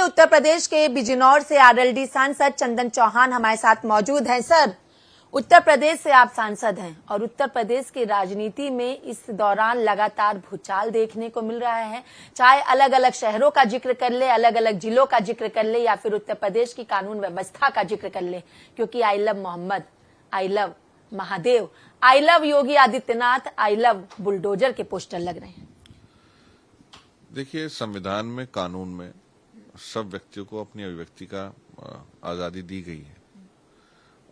उत्तर प्रदेश के बिजनौर से आरएलडी सांसद चंदन चौहान हमारे साथ मौजूद हैं। सर, उत्तर प्रदेश से आप सांसद हैं और उत्तर प्रदेश की राजनीति में इस दौरान लगातार भूचाल देखने को मिल रहा है। चाहे अलग अलग शहरों का जिक्र कर ले, अलग अलग जिलों का जिक्र कर ले, या फिर उत्तर प्रदेश की कानून व्यवस्था का जिक्र कर ले, क्योंकि I love Mohammed, I love Mahadev, I love Yogi Adityanath, I love bulldozer के पोस्टर लग रहे हैं। देखिए, संविधान में, कानून में सब व्यक्तियों को अपनी अभिव्यक्ति का आजादी दी गई है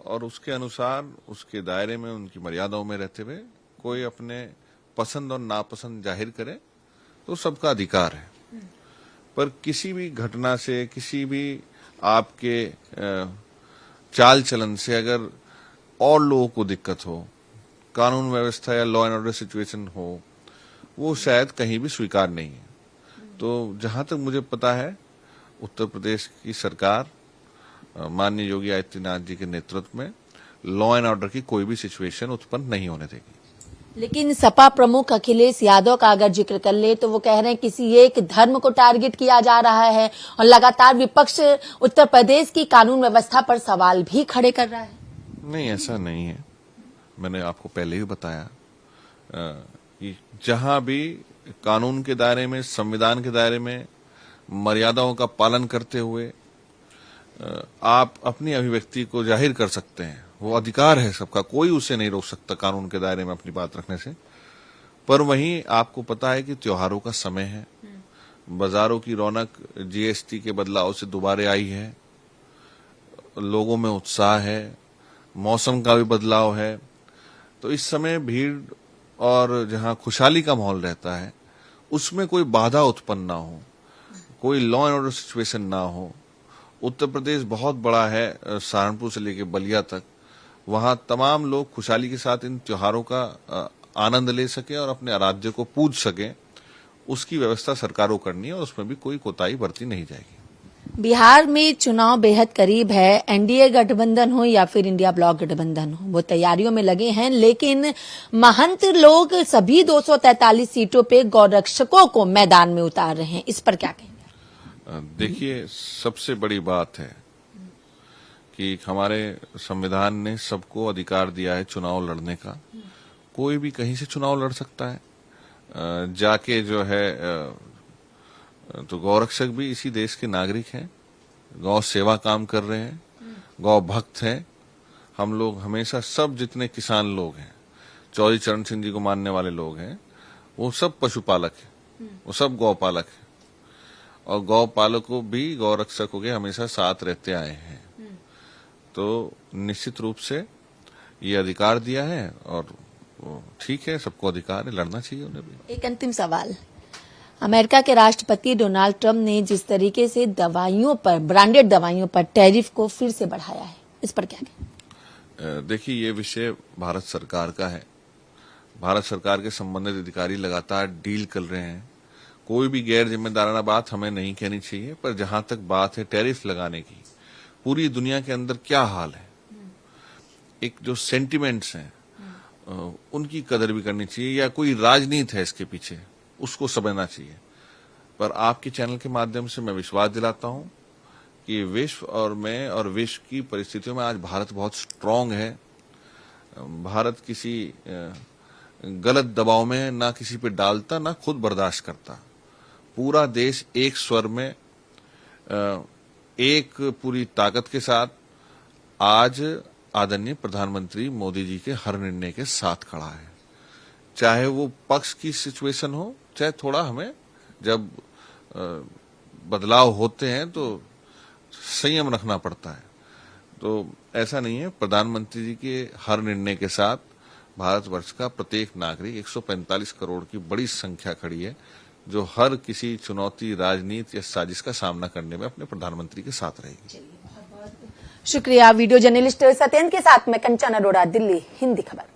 और उसके अनुसार, उसके दायरे में, उनकी मर्यादाओं में रहते हुए कोई अपने पसंद और नापसंद जाहिर करे तो सबका अधिकार है। पर किसी भी घटना से, किसी भी आपके चाल चलन से अगर और लोगों को दिक्कत हो, कानून व्यवस्था या लॉ एंड ऑर्डर सिचुएशन हो, वो शायद कहीं भी स्वीकार नहीं है। तो जहां तक मुझे पता है, उत्तर प्रदेश की सरकार माननीय योगी आदित्यनाथ जी के नेतृत्व में लॉ एंड ऑर्डर की कोई भी सिचुएशन उत्पन्न नहीं होने देगी। लेकिन सपा प्रमुख अखिलेश यादव का अगर जिक्र कर ले तो वो कह रहे हैं किसी एक धर्म को टारगेट किया जा रहा है और लगातार विपक्ष उत्तर प्रदेश की कानून व्यवस्था पर सवाल भी खड़े कर रहा है। नहीं, ऐसा नहीं है। मैंने आपको पहले ही बताया कि जहां भी कानून के दायरे में, संविधान के दायरे में, मर्यादाओं का पालन करते हुए आप अपनी अभिव्यक्ति को जाहिर कर सकते हैं, वो अधिकार है सबका, कोई उसे नहीं रोक सकता कानून के दायरे में अपनी बात रखने से। पर वहीं आपको पता है कि त्योहारों का समय है, बाजारों की रौनक जीएसटी के बदलाव से दोबारा आई है, लोगों में उत्साह है, मौसम का भी बदलाव है। तो इस समय भीड़ और जहां खुशहाली का माहौल रहता है, उसमें कोई बाधा उत्पन्न ना हो, कोई लॉ एंड ऑर्डर सिचुएशन ना हो। उत्तर प्रदेश बहुत बड़ा है, सहारनपुर से लेकर बलिया तक, वहां तमाम लोग खुशहाली के साथ इन त्योहारों का आनंद ले सके और अपने आराध्य को पूज सके, उसकी व्यवस्था सरकारों करनी है और उसमें भी कोई कोताही बरती नहीं जाएगी। बिहार में चुनाव बेहद करीब है। एनडीए गठबंधन हो या फिर इंडिया ब्लॉक गठबंधन हो, वो तैयारियों में लगे हैं, लेकिन महंत लोग सभी 243 सीटों पे गौरक्षकों को मैदान में उतार रहे हैं। इस पर क्या कहेंगे? देखिए, सबसे बड़ी बात है कि हमारे संविधान ने सबको अधिकार दिया है चुनाव लड़ने का। कोई भी कहीं से चुनाव लड़ सकता है जाके, जो है। तो गौरक्षक भी इसी देश के नागरिक हैं, गौ सेवा काम कर रहे हैं, गौ भक्त हैं। हम लोग हमेशा, सब जितने किसान लोग हैं, चौधरी चरण सिंह जी को मानने वाले लोग हैं, वो सब पशुपालक हैं, वो सब गौपालक हैं और गौपालकों भी गौरक्षकों के हमेशा साथ रहते आए हैं। तो निश्चित रूप से ये अधिकार दिया है और ठीक है, सबको अधिकार है, लड़ना चाहिए उन्हें भी। एक अंतिम सवाल, अमेरिका के राष्ट्रपति डोनाल्ड ट्रंप ने जिस तरीके से दवाइयों पर, ब्रांडेड दवाइयों पर टैरिफ को फिर से बढ़ाया है, इस पर क्या कहें? देखिए, ये विषय भारत सरकार का है। भारत सरकार के संबंधित अधिकारी लगातार डील कर रहे हैं। कोई भी गैर जिम्मेदाराना बात हमें नहीं कहनी चाहिए। पर जहां तक बात है टैरिफ लगाने की, पूरी दुनिया के अंदर क्या हाल है, एक जो सेंटिमेंट्स हैं उनकी कदर भी करनी चाहिए, या कोई राजनीति है इसके पीछे, उसको समझना चाहिए। पर आपके चैनल के माध्यम से मैं विश्वास दिलाता हूं कि विश्व और मैं और विश्व की परिस्थितियों में आज भारत बहुत स्ट्रांग है। भारत किसी गलत दबाव में ना किसी पे डालता, ना खुद बर्दाश्त करता। पूरा देश एक स्वर में, एक पूरी ताकत के साथ आज आदरणीय प्रधानमंत्री मोदी जी के हर निर्णय के साथ खड़ा है। चाहे वो पक्ष की सिचुएशन हो, चाहे थोड़ा हमें जब बदलाव होते हैं तो संयम रखना पड़ता है। तो ऐसा नहीं है, प्रधानमंत्री जी के हर निर्णय के साथ भारतवर्ष का प्रत्येक नागरिक, 145 करोड़ की बड़ी संख्या खड़ी है, जो हर किसी चुनौती, राजनीति या साजिश का सामना करने में अपने प्रधानमंत्री के साथ रहेगी। शुक्रिया। वीडियो जर्नलिस्ट सत्येंद्र के साथ मैं कंचन अरोड़ा, दिल्ली, हिंदी खबर।